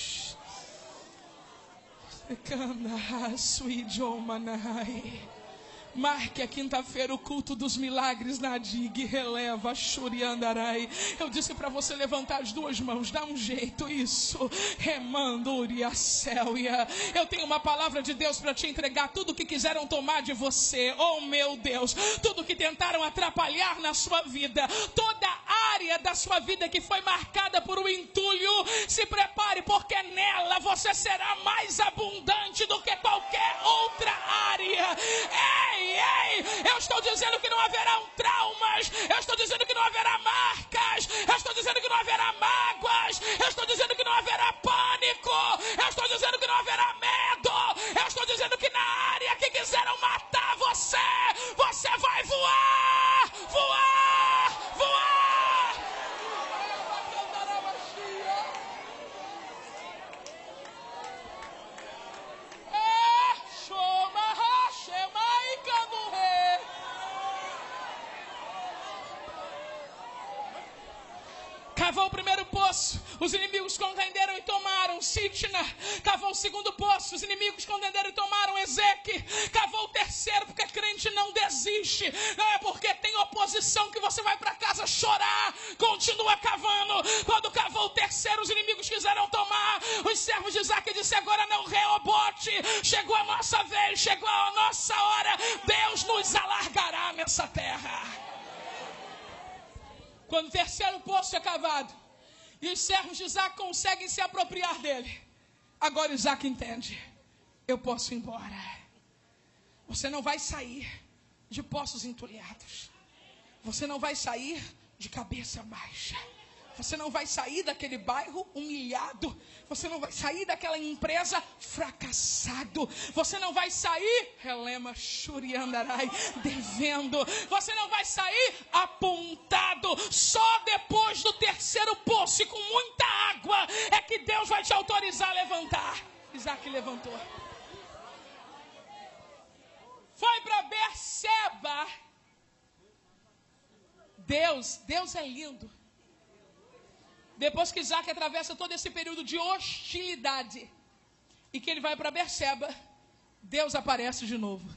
Speaker 1: Marque a quinta-feira o culto dos milagres na DIG. Releva, Shuriandarai. Eu disse para você levantar as duas mãos. Dá um jeito, isso. Remanduria Célia. Eu tenho uma palavra de Deus para te entregar. Tudo que quiseram tomar de você, oh meu Deus, tudo que tentaram atrapalhar na sua vida, toda área da sua vida que foi marcada por um entulho, se prepare, porque nela você será mais abundante do que qualquer outra área. Ei, eu estou dizendo que não haverá traumas, eu estou dizendo que não haverá marcas, eu estou dizendo que não haverá mágoas, eu estou dizendo que não haverá pânico, eu estou dizendo que não haverá medo, eu estou dizendo que na área que quiseram matar você, você vai voar, voar, voar. Cavou o primeiro poço, os inimigos contenderam e tomaram. Sitna cavou o segundo poço, os inimigos contenderam e tomaram. Ezeque cavou o terceiro, porque crente não desiste. Não é porque tem oposição que você vai para casa chorar. Continua cavando. Quando cavou o terceiro, os inimigos quiseram tomar. Os servos de Isaac disseram, agora não, Reobote, chegou a nossa vez, chegou a nossa hora. Deus nos alargará nessa terra. Quando o terceiro poço é cavado e os servos de Isaac conseguem se apropriar dele, agora Isaac entende, eu posso ir embora. Você não vai sair de poços entulhados. Você não vai sair de cabeça baixa. Você não vai sair daquele bairro humilhado. Você não vai sair daquela empresa fracassado. Você não vai sair, relema Shuriandarai, devendo. Você não vai sair apontado. Só depois do terceiro poço e com muita água é que Deus vai te autorizar a levantar. Isaac levantou. Foi para Berseba. Deus é lindo. Depois que Isaac atravessa todo esse período de hostilidade e que ele vai para Berseba, Deus aparece de novo.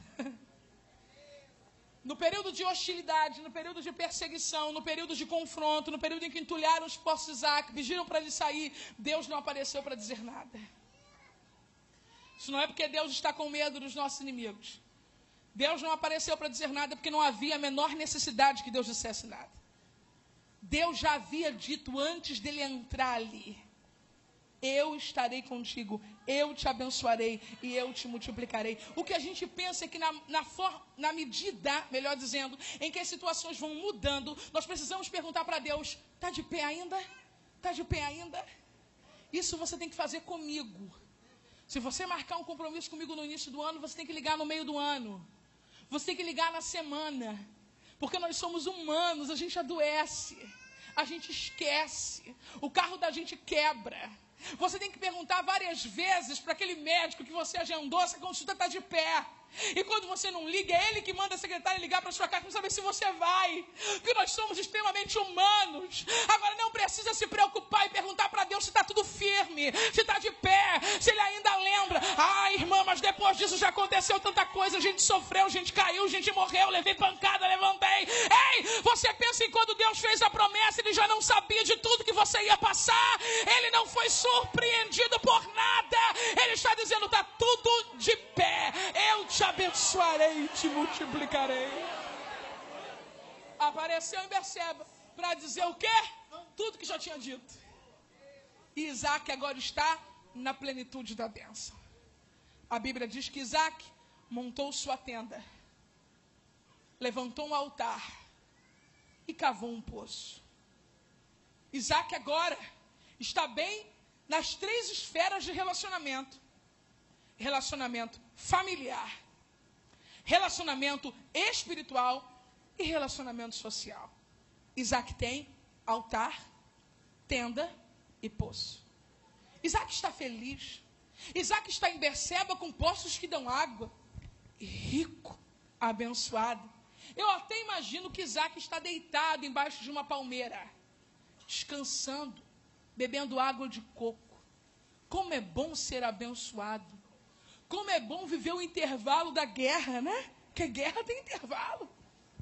Speaker 1: No período de hostilidade, no período de perseguição, no período de confronto, no período em que entulharam os poços de Isaac, pediram para ele sair, Deus não apareceu para dizer nada. Isso não é porque Deus está com medo dos nossos inimigos. Deus não apareceu para dizer nada porque não havia a menor necessidade que Deus dissesse nada. Deus já havia dito antes dele entrar ali, eu estarei contigo, eu te abençoarei e eu te multiplicarei. O que a gente pensa é que na medida, melhor dizendo, em que as situações vão mudando, nós precisamos perguntar para Deus, está de pé ainda? Está de pé ainda? Isso você tem que fazer comigo. Se você marcar um compromisso comigo no início do ano, você tem que ligar no meio do ano. Você tem que ligar na semana. Porque nós somos humanos, a gente adoece, a gente esquece, o carro da gente quebra. Você tem que perguntar várias vezes para aquele médico que você agendou se a consulta está de pé. E quando você não liga, é ele que manda a secretária ligar para sua casa para saber se você vai. Porque nós somos extremamente humanos. Agora não precisa se preocupar e perguntar para Deus se está tudo firme, se está de pé, se ele ainda lembra. Ai, depois disso já aconteceu tanta coisa, a gente sofreu, a gente caiu, a gente morreu, levei pancada, levantei. Ei, você pensa em quando Deus fez a promessa, Ele já não sabia de tudo que você ia passar, Ele não foi surpreendido por nada, Ele está dizendo, está tudo de pé, eu te abençoarei e te multiplicarei. Apareceu em Berseba para dizer o quê? Tudo que já tinha dito. E Isaac agora está na plenitude da bênção. A Bíblia diz que Isaac montou sua tenda, levantou um altar e cavou um poço. Isaac agora está bem nas 3 esferas de relacionamento. Relacionamento familiar, relacionamento espiritual e relacionamento social. Isaac tem altar, tenda e poço. Isaac está feliz. Isaac está em Berseba com poços que dão água. Rico, abençoado. Eu até imagino que Isaac está deitado embaixo de uma palmeira, descansando, bebendo água de coco. Como é bom ser abençoado. Como é bom viver o intervalo da guerra, né? Porque guerra tem intervalo.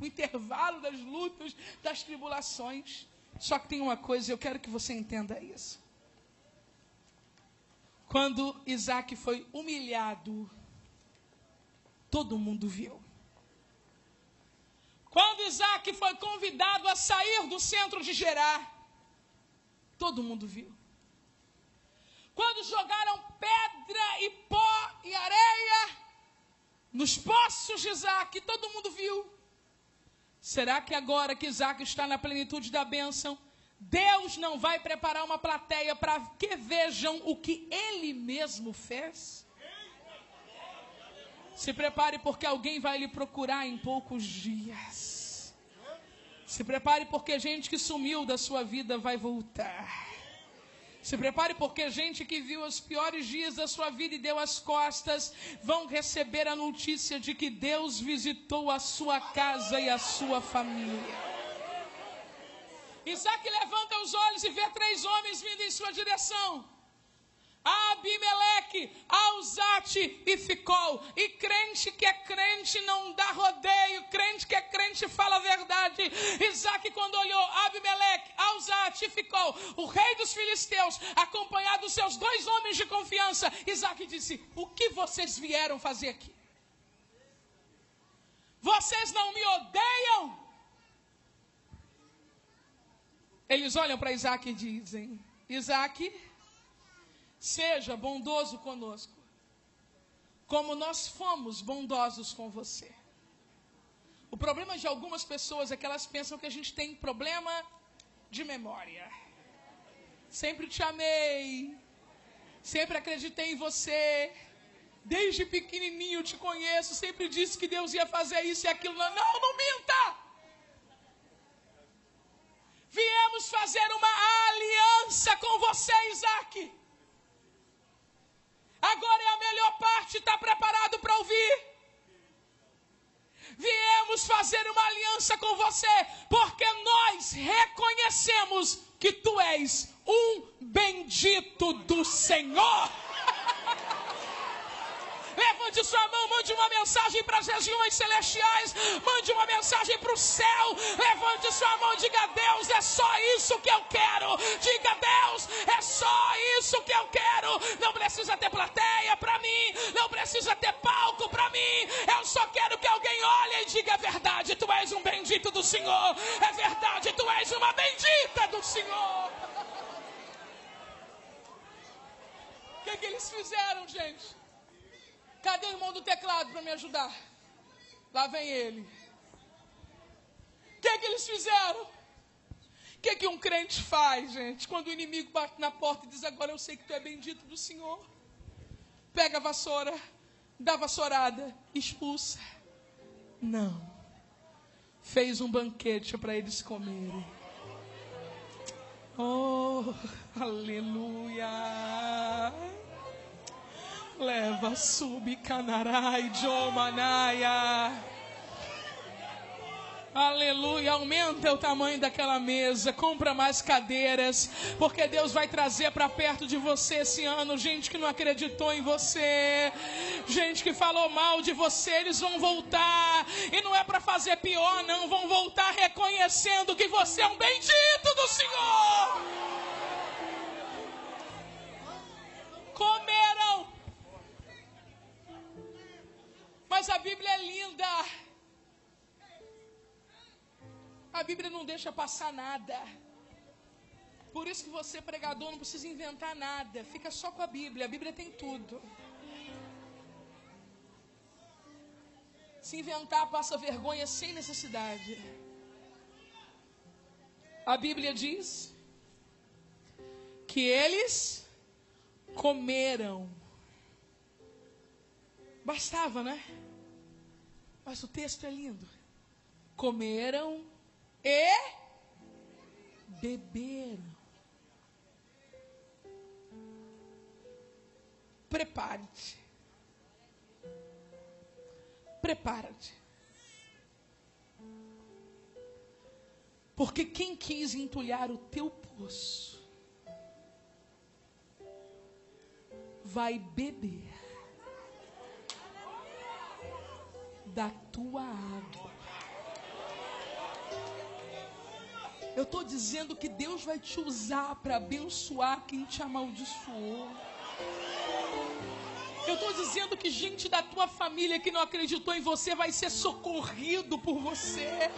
Speaker 1: O intervalo das lutas, das tribulações. Só que tem uma coisa, eu quero que você entenda isso. Quando Isaac foi humilhado, todo mundo viu. Quando Isaac foi convidado a sair do centro de Gerar, todo mundo viu. Quando jogaram pedra e pó e areia nos poços de Isaac, todo mundo viu. Será que agora que Isaac está na plenitude da bênção, Deus não vai preparar uma plateia para que vejam o que Ele mesmo fez? Se prepare porque alguém vai lhe procurar em poucos dias. Se prepare porque gente que sumiu da sua vida vai voltar. Se prepare porque gente que viu os piores dias da sua vida e deu as costas, vão receber a notícia de que Deus visitou a sua casa e a sua família. Isaac levanta os olhos e vê 3 homens vindo em sua direção. Abimeleque, Alzate e Ficol. E crente que é crente não dá rodeio. Crente que é crente fala a verdade. Isaac, quando olhou Abimeleque, Alzate e Ficol, o rei dos filisteus, acompanhado dos seus 2 homens de confiança, Isaac disse, o que vocês vieram fazer aqui? Vocês não me odeiam? Eles olham para Isaac e dizem, Isaac, seja bondoso conosco, como nós fomos bondosos com você. O problema de algumas pessoas é que elas pensam que a gente tem problema de memória. Sempre te amei, sempre acreditei em você, desde pequenininho te conheço, sempre disse que Deus ia fazer isso e aquilo. Não minta! Viemos fazer uma aliança com você, Isaac. Agora é a melhor parte, está preparado para ouvir? Viemos fazer uma aliança com você, porque nós reconhecemos que tu és um bendito do Senhor. Levante sua mão, mande uma mensagem para as regiões celestiais, mande uma mensagem para o céu, levante sua mão, diga, Deus, é só isso que eu quero, diga, Deus, é só isso que eu quero, não precisa ter plateia para mim, não precisa ter palco para mim, eu só quero que alguém olhe e diga, é verdade, tu és um bendito do Senhor, é verdade, tu és uma bendita do Senhor. O que eles fizeram, gente? Cadê o irmão do teclado para me ajudar? Lá vem ele. O que eles fizeram? O que um crente faz, gente? Quando o inimigo bate na porta e diz, agora eu sei que tu é bendito do Senhor. Pega a vassoura, dá a vassourada, expulsa. Não. Fez um banquete para eles comerem. Oh, aleluia. Leva, sub, canarai, jomanaia. Aleluia, aumenta o tamanho daquela mesa, compra mais cadeiras, porque Deus vai trazer para perto de você esse ano gente que não acreditou em você, gente que falou mal de você. Eles vão voltar, e não é para fazer pior não, vão voltar reconhecendo que você é um bendito do Senhor. Comeram, mas a Bíblia é linda. A Bíblia não deixa passar nada. Por isso que você, pregador, não precisa inventar nada. Fica só com a Bíblia. A Bíblia tem tudo. Se inventar, passa vergonha sem necessidade. A Bíblia diz que eles comeram. Bastava, né? Mas o texto é lindo. Comeram e beberam. Prepare-te. Prepara-te. Porque quem quis entulhar o teu poço vai beber da tua água. Eu estou dizendo que Deus vai te usar para abençoar quem te amaldiçoou. Eu estou dizendo que gente da tua família que não acreditou em você vai ser socorrido por você.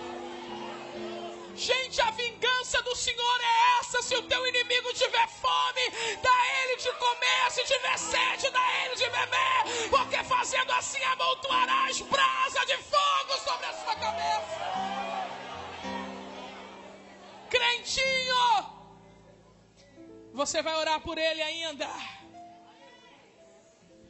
Speaker 1: Gente, a vingança do Senhor é essa. Se o teu inimigo tiver fome, dá ele de comer. Se tiver sede, dá ele de beber. Porque fazendo assim amontoarás brasa de fogo sobre a sua cabeça. Crentinho, você vai orar por ele ainda.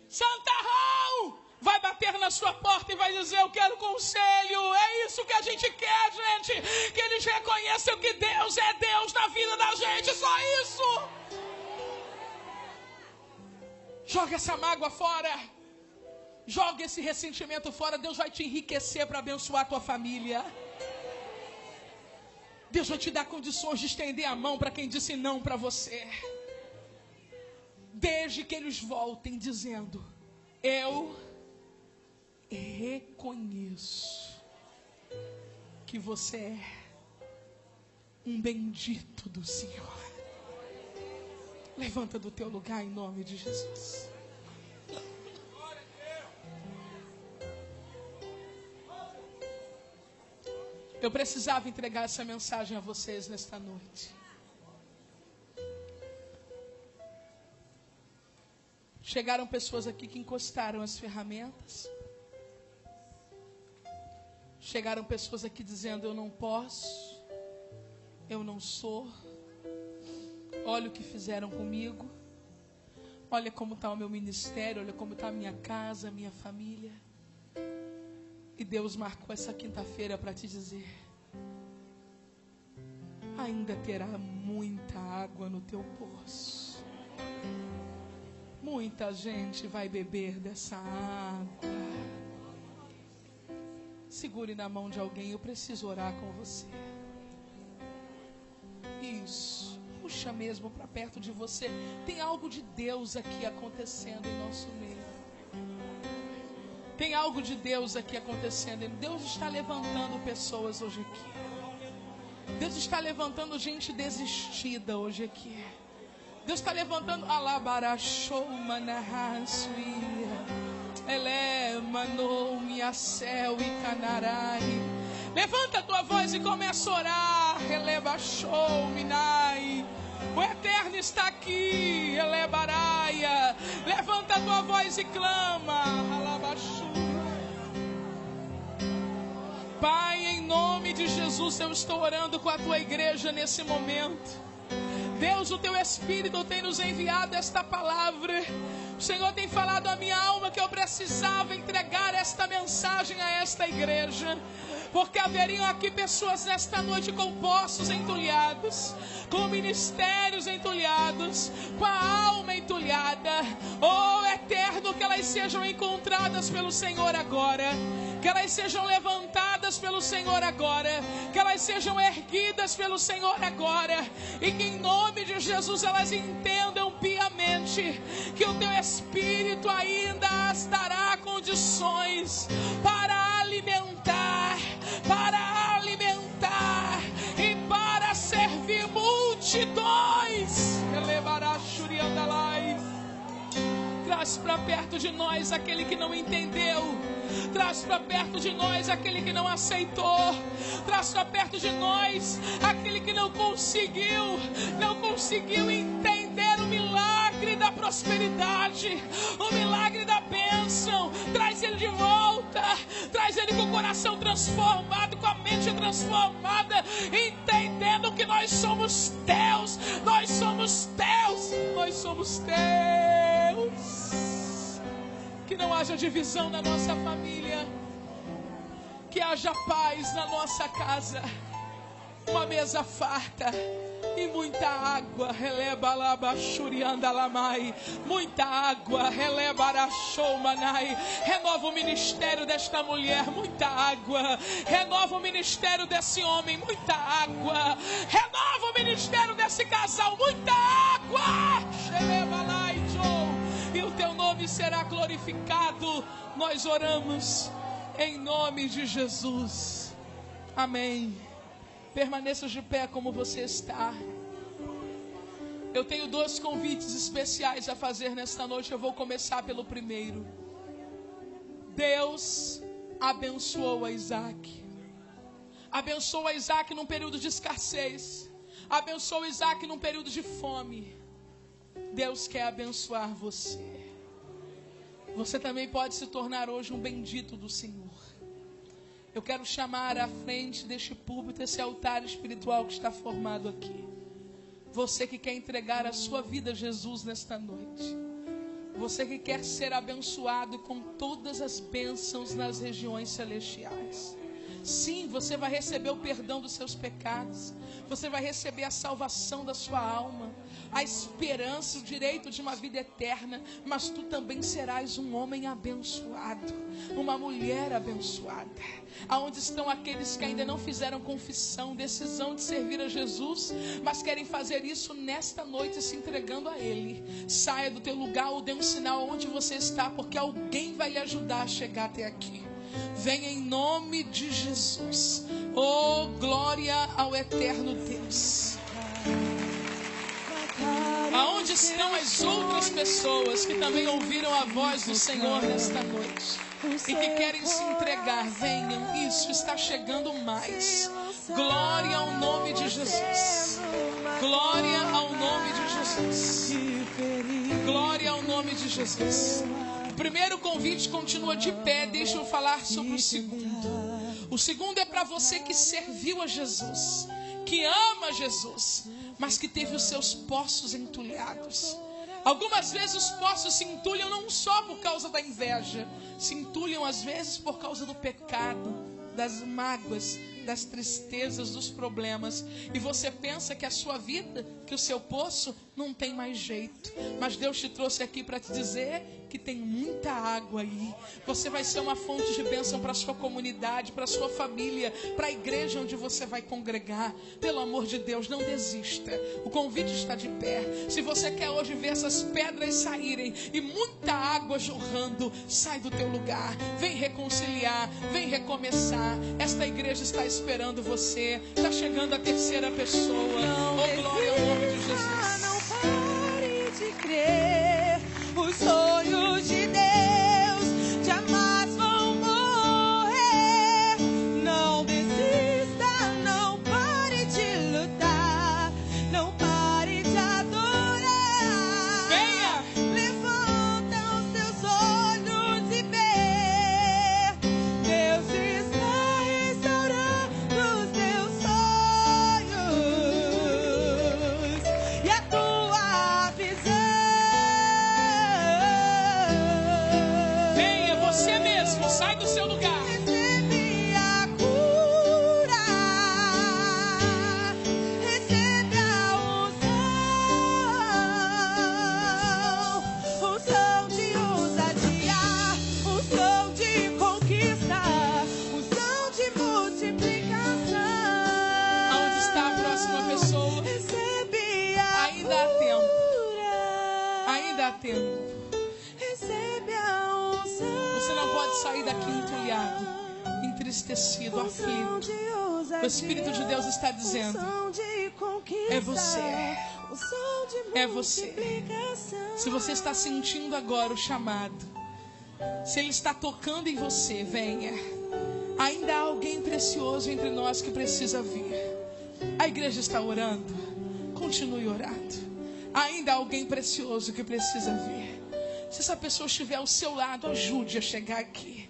Speaker 1: Santarrão vai bater na sua porta e vai dizer: eu quero conselho. É isso que a gente quer, gente. Que eles reconheçam que Deus é Deus na vida da gente. Só isso. Joga essa mágoa fora. Joga esse ressentimento fora. Deus vai te enriquecer para abençoar a tua família. Deus vai te dar condições de estender a mão para quem disse não para você. Desde que eles voltem dizendo: eu reconheço que você é um bendito do Senhor. Levanta do teu lugar em nome de Jesus. Eu precisava entregar essa mensagem a vocês nesta noite. Chegaram pessoas aqui que encostaram as ferramentas. Chegaram pessoas aqui dizendo: eu não posso, eu não sou. Olha o que fizeram comigo. Olha como está o meu ministério, olha como está a minha casa, a minha família. E Deus marcou essa quinta-feira para te dizer: ainda terá muita água no teu poço. Muita gente vai beber dessa água. Segure na mão de alguém, eu preciso orar com você. Isso, puxa mesmo para perto de você. Tem algo de Deus aqui acontecendo em nosso meio. Tem algo de Deus aqui acontecendo. Deus está levantando pessoas hoje aqui. Deus está levantando gente desistida hoje aqui. Deus está levantando alabarachou manahasuia elemanou miacel e canarai. Levanta a tua voz e começa a orar. Elebachou minai. O Eterno está aqui. Elebaraia. Levanta a tua voz e clama. Alabachu. Pai, em nome de Jesus, eu estou orando com a tua igreja nesse momento. Deus, o teu Espírito tem nos enviado esta palavra. O Senhor tem falado à minha alma que eu precisava entregar esta mensagem a esta igreja, porque haveriam aqui pessoas nesta noite com poços entulhados, com ministérios entulhados, com a alma entulhada. Oh Eterno, que elas sejam encontradas pelo Senhor agora, que elas sejam levantadas pelo Senhor agora, que elas sejam erguidas pelo Senhor agora, e que em nome de Jesus elas entendam piamente que o Teu Espírito ainda as dará condições para alimentar e para servir multidões. Traz para perto de nós aquele que não entendeu, traz para perto de nós aquele que não aceitou, traz para perto de nós aquele que não conseguiu entender o milagre da prosperidade, o milagre da bênção. Traz ele de volta, traz ele com o coração transformado, com a mente transformada, entendendo que nós somos teus, nós somos teus, nós somos teus. Que não haja divisão na nossa família, que haja paz na nossa casa, uma mesa farta e muita água. Muita água. Renova o ministério desta mulher, muita água. Renova o ministério desse homem, muita água. Renova o ministério desse casal, muita água. E o Teu nome será glorificado. Nós oramos em nome de Jesus. Amém. Permaneça de pé como você está. Eu tenho 2 convites especiais a fazer nesta noite. Eu vou começar pelo primeiro. Deus abençoou a Isaac. Abençoou a Isaac num período de escassez. Abençoou Isaac num período de fome. Deus quer abençoar você. Você também pode se tornar hoje um bendito do Senhor. Eu quero chamar à frente deste púlpito esse altar espiritual que está formado aqui. Você que quer entregar a sua vida a Jesus nesta noite. Você que quer ser abençoado com todas as bênçãos nas regiões celestiais. Sim, você vai receber o perdão dos seus pecados. Você vai receber a salvação da sua alma, a esperança, o direito de uma vida eterna. Mas tu também serás um homem abençoado, uma mulher abençoada. Aonde estão aqueles que ainda não fizeram confissão, decisão de servir a Jesus, mas querem fazer isso nesta noite, se entregando a Ele? Saia do teu lugar ou dê um sinal onde você está, porque alguém vai lhe ajudar a chegar até aqui. Venha em nome de Jesus. Oh, glória ao eterno Deus. Aonde estão as outras pessoas que também ouviram a voz do Senhor nesta noite e que querem se entregar? Venham, isso está chegando mais. Glória ao nome de Jesus. Glória ao nome de Jesus. Glória ao nome de Jesus. O primeiro convite continua de pé. Deixa eu falar sobre o segundo. O segundo é para você que serviu a Jesus, que ama Jesus, mas que teve os seus poços entulhados. Algumas vezes os poços se entulham não só por causa da inveja, se entulham às vezes por causa do pecado, das mágoas, das tristezas, dos problemas. E você pensa que a sua vida, que o seu poço não tem mais jeito. Mas Deus te trouxe aqui para te dizer que tem muita água aí. Você vai ser uma fonte de bênção para a sua comunidade, para a sua família, para a igreja onde você vai congregar. Pelo amor de Deus, não desista. O convite está de pé. Se você quer hoje ver essas pedras saírem e muita água jorrando, sai do teu lugar. Vem reconciliar, vem recomeçar. Esta igreja está esperando você. Está chegando a terceira pessoa. Oh, glória ao nome de Jesus.
Speaker 2: Não pare de crer. Os sonhos de Deus jamais vão morrer. Não desista, não pare de lutar, não pare de adorar.
Speaker 1: Venha!
Speaker 2: Levanta os teus olhos e vê. Deus está restaurando os teus sonhos. E a tua
Speaker 1: sair daqui entulhado, entristecido, aflito. O Espírito de Deus está dizendo: é você. É você. Se você está sentindo agora o chamado, se Ele está tocando em você, venha. Ainda há alguém precioso entre nós que precisa vir. A igreja está orando. Continue orando. Ainda há alguém precioso que precisa vir. Se essa pessoa estiver ao seu lado, ajude a chegar aqui.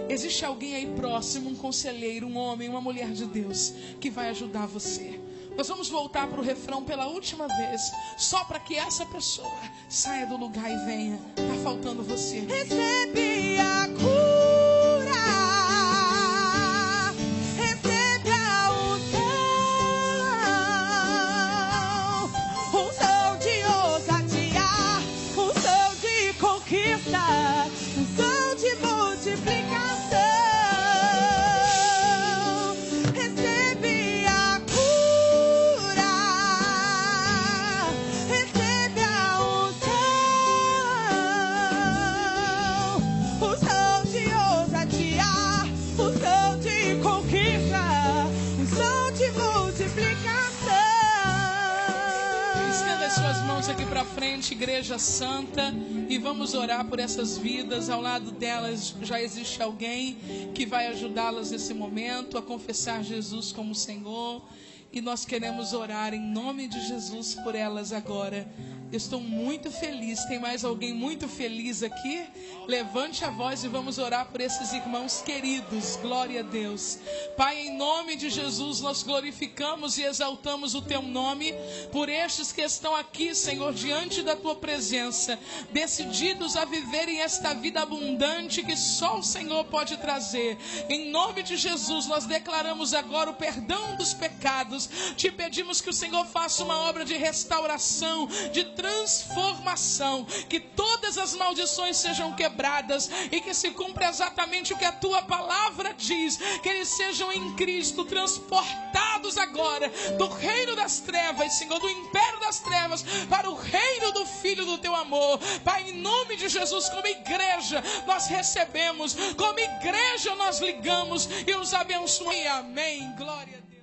Speaker 1: Existe alguém aí próximo, um conselheiro, um homem, uma mulher de Deus, que vai ajudar você. Nós vamos voltar para o refrão pela última vez, só para que essa pessoa saia do lugar e venha. Está faltando você.
Speaker 2: Recebe a cura, recebe a unção de ousadia, unção de conquista, unção de multiplicação. Recebe a cura, recebe a unção de ousadia, unção de conquista, unção de multiplicação.
Speaker 1: Estenda as suas mãos aqui para frente, Igreja Santa, e vamos orar por essas vidas. Ao lado delas já existe alguém que vai ajudá-las nesse momento a confessar Jesus como Senhor. E nós queremos orar em nome de Jesus por elas agora. Eu estou muito feliz. Tem mais alguém muito feliz aqui? Levante a voz e vamos orar por esses irmãos queridos. Glória a Deus. Pai, em nome de Jesus, nós glorificamos e exaltamos o Teu nome por estes que estão aqui, Senhor, diante da Tua presença, decididos a viverem esta vida abundante que só o Senhor pode trazer. Em nome de Jesus, nós declaramos agora o perdão dos pecados. Te pedimos que o Senhor faça uma obra de restauração, de transformação, que todas as maldições sejam quebradas e que se cumpra exatamente o que a Tua palavra diz, que eles sejam em Cristo transportados agora do reino das trevas, Senhor, do império das trevas para o reino do Filho do Teu amor. Pai, em nome de Jesus, como igreja nós recebemos, como igreja nós ligamos e os abençoamos. Amém. Glória a Deus.